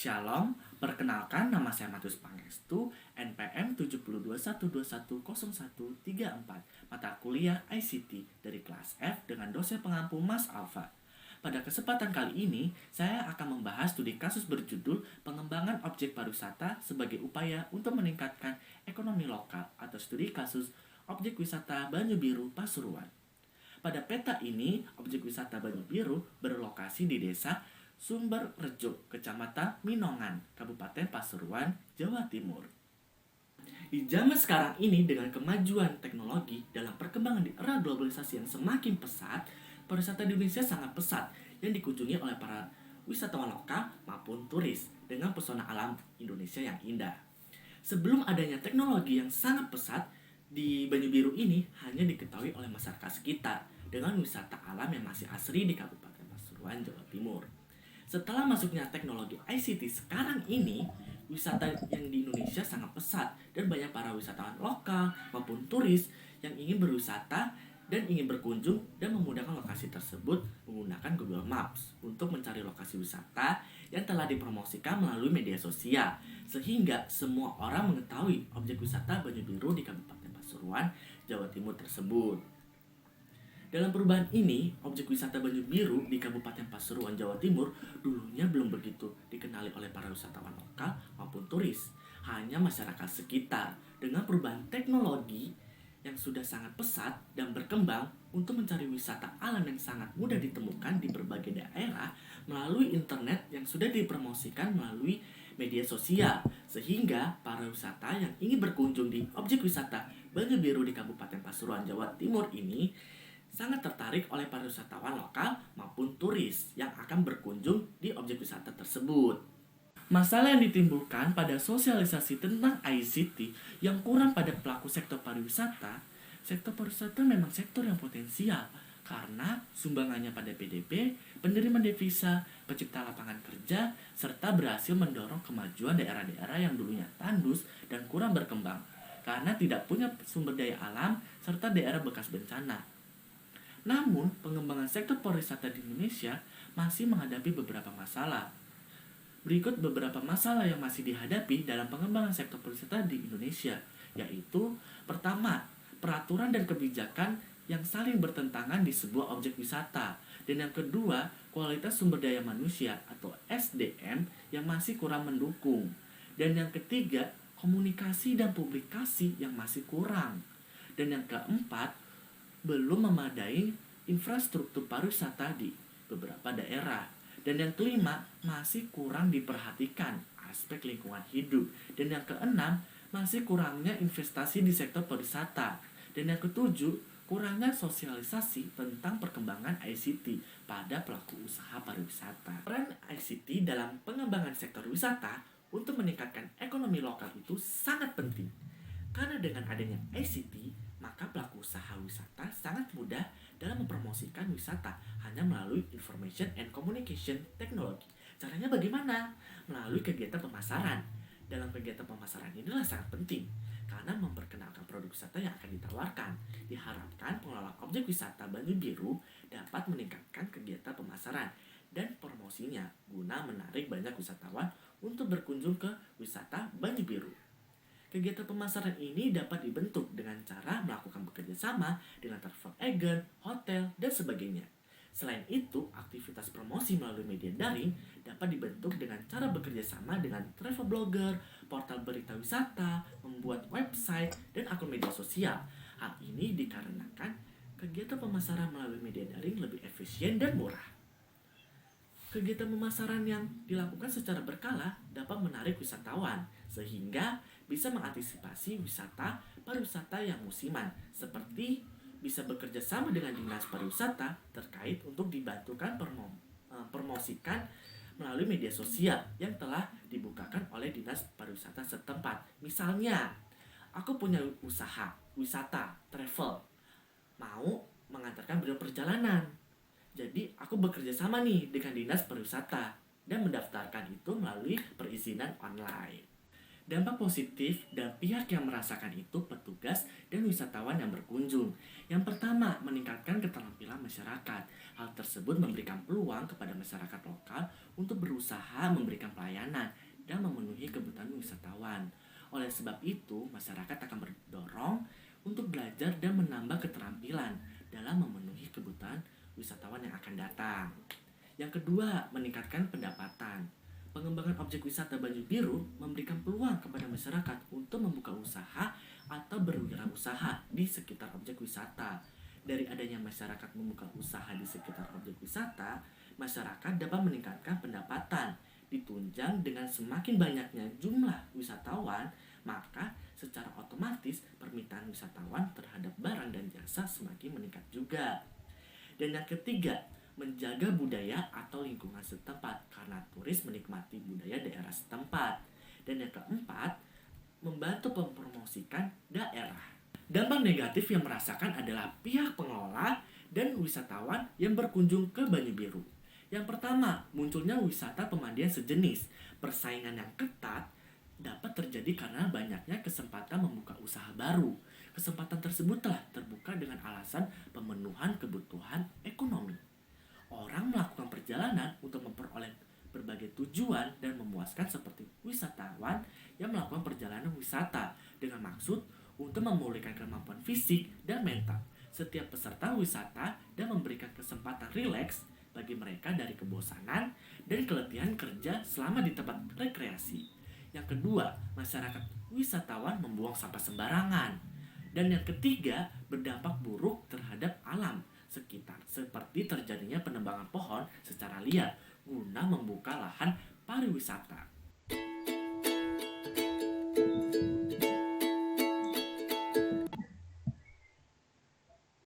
Shalom, perkenalkan nama saya Matius Pangestu, NPM 7221210134, mata kuliah ICT dari kelas F dengan dosen pengampu Mas Alfa. Pada kesempatan kali ini, saya akan membahas studi kasus berjudul Pengembangan Objek Pariwisata sebagai upaya untuk meningkatkan ekonomi lokal atau studi kasus Objek Wisata Banyu Biru Pasuruan. Pada peta ini, objek wisata Banyu Biru berlokasi di desa Sumberrejo, Kecamatan Minongan, Kabupaten Pasuruan, Jawa Timur. Di zaman sekarang ini, dengan kemajuan teknologi dalam perkembangan di era globalisasi yang semakin pesat, pariwisata di Indonesia sangat pesat yang dikunjungi oleh para wisatawan lokal maupun turis dengan pesona alam Indonesia yang indah. Sebelum adanya teknologi yang sangat pesat, di Banyu Biru ini hanya diketahui oleh masyarakat sekitar dengan wisata alam yang masih asri di Kabupaten Pasuruan, Jawa Timur. Setelah masuknya teknologi ICT sekarang ini, wisata yang di Indonesia sangat pesat dan banyak para wisatawan lokal maupun turis yang ingin berwisata dan ingin berkunjung dan memudahkan lokasi tersebut menggunakan Google Maps untuk mencari lokasi wisata yang telah dipromosikan melalui media sosial, sehingga semua orang mengetahui objek wisata Banyu Biru di Kabupaten Pasuruan, Jawa Timur tersebut. Dalam perubahan ini, objek wisata Banyu Biru di Kabupaten Pasuruan, Jawa Timur dulunya belum begitu dikenali oleh para wisatawan lokal maupun turis, hanya masyarakat sekitar. Dengan perubahan teknologi yang sudah sangat pesat dan berkembang untuk mencari wisata alam yang sangat mudah ditemukan di berbagai daerah melalui internet yang sudah dipromosikan melalui media sosial, sehingga para wisata yang ingin berkunjung di objek wisata Banyu Biru di Kabupaten Pasuruan, Jawa Timur ini sangat tertarik oleh para wisatawan lokal maupun turis yang akan berkunjung di objek wisata tersebut. Masalah yang ditimbulkan pada sosialisasi tentang ICT yang kurang pada pelaku sektor pariwisata memang sektor yang potensial karena sumbangannya pada PDB, penerimaan devisa, pencipta lapangan kerja, serta berhasil mendorong kemajuan daerah-daerah yang dulunya tandus dan kurang berkembang karena tidak punya sumber daya alam serta daerah bekas bencana. Namun, pengembangan sektor pariwisata di Indonesia masih menghadapi beberapa masalah. Berikut beberapa masalah yang masih dihadapi dalam pengembangan sektor pariwisata di Indonesia, yaitu pertama, peraturan dan kebijakan yang saling bertentangan di sebuah objek wisata, dan yang kedua, kualitas sumber daya manusia atau SDM yang masih kurang mendukung, dan yang ketiga, komunikasi dan publikasi yang masih kurang, dan yang keempat, belum memadai infrastruktur pariwisata di beberapa daerah. Dan yang kelima, masih kurang diperhatikan aspek lingkungan hidup. Dan yang keenam, masih kurangnya investasi di sektor pariwisata. Dan yang ketujuh, kurangnya sosialisasi tentang perkembangan ICT pada pelaku usaha pariwisata. Peran ICT dalam pengembangan sektor wisata untuk meningkatkan ekonomi lokal itu sangat penting. Karena dengan adanya ICT, maka pelaku usaha wisata sangat mudah dalam mempromosikan wisata hanya melalui information and communication technology. Caranya bagaimana? Melalui kegiatan pemasaran. Dalam kegiatan pemasaran inilah sangat penting karena memperkenalkan produk wisata yang akan ditawarkan. Diharapkan pengelola objek wisata Banyu Biru dapat meningkatkan kegiatan pemasaran dan promosinya guna menarik banyak wisatawan untuk berkunjung ke wisata Banyu Biru. Kegiatan pemasaran ini dapat dibentuk dengan cara melakukan bekerja sama dengan travel agent, hotel, dan sebagainya. Selain itu, aktivitas promosi melalui media daring dapat dibentuk dengan cara bekerja sama dengan travel blogger, portal berita wisata, membuat website, dan akun media sosial. Hal ini dikarenakan kegiatan pemasaran melalui media daring lebih efisien dan murah. Kegiatan pemasaran yang dilakukan secara berkala dapat menarik wisatawan, sehingga bisa mengantisipasi wisata pariwisata yang musiman, seperti bisa bekerja sama dengan dinas pariwisata terkait untuk dibantukan promosikan melalui media sosial yang telah dibukakan oleh dinas pariwisata setempat. Misalnya, aku punya usaha wisata travel, mau mengantarkan beliau perjalanan. Jadi aku bekerja sama nih dengan dinas pariwisata dan mendaftarkan itu melalui perizinan online. Dampak positif dan pihak yang merasakan itu petugas dan wisatawan yang berkunjung. Yang pertama, meningkatkan keterampilan masyarakat. Hal tersebut memberikan peluang kepada masyarakat lokal untuk berusaha memberikan pelayanan dan memenuhi kebutuhan wisatawan. Oleh sebab itu, masyarakat akan berdorong untuk belajar dan menambah keterampilan dalam memenuhi kebutuhan wisatawan yang akan datang. Yang kedua, meningkatkan pendapatan. Pengembangan objek wisata Banyu Biru memberikan peluang kepada masyarakat untuk membuka usaha atau berwirausaha di sekitar objek wisata. Dari adanya masyarakat membuka usaha di sekitar objek wisata, masyarakat dapat meningkatkan pendapatan. Ditunjang dengan semakin banyaknya jumlah wisatawan, maka secara otomatis permintaan wisatawan terhadap barang dan jasa semakin meningkat juga. Dan yang ketiga, menjaga budaya atau lingkungan setempat karena turis menikmati budaya daerah setempat. Dan yang keempat, membantu mempromosikan daerah. Dampak negatif yang merasakan adalah pihak pengelola dan wisatawan yang berkunjung ke Banyu Biru. Yang pertama, munculnya wisata pemandian sejenis. Persaingan yang ketat dapat terjadi karena banyaknya kesempatan membuka usaha baru. Kesempatan tersebut telah terbuka dengan alasan pemenuhan kebutuhan ekonomi. Orang melakukan perjalanan untuk memperoleh berbagai tujuan dan memuaskan seperti wisatawan yang melakukan perjalanan wisata dengan maksud untuk memulihkan kemampuan fisik dan mental setiap peserta wisata dan memberikan kesempatan rileks bagi mereka dari kebosanan dan keletihan kerja selama di tempat rekreasi. Yang kedua, masyarakat wisatawan membuang sampah sembarangan. Dan yang ketiga, berdampak buruk terhadap alam sekitar seperti terjadinya penebangan pohon secara liar guna membuka lahan pariwisata.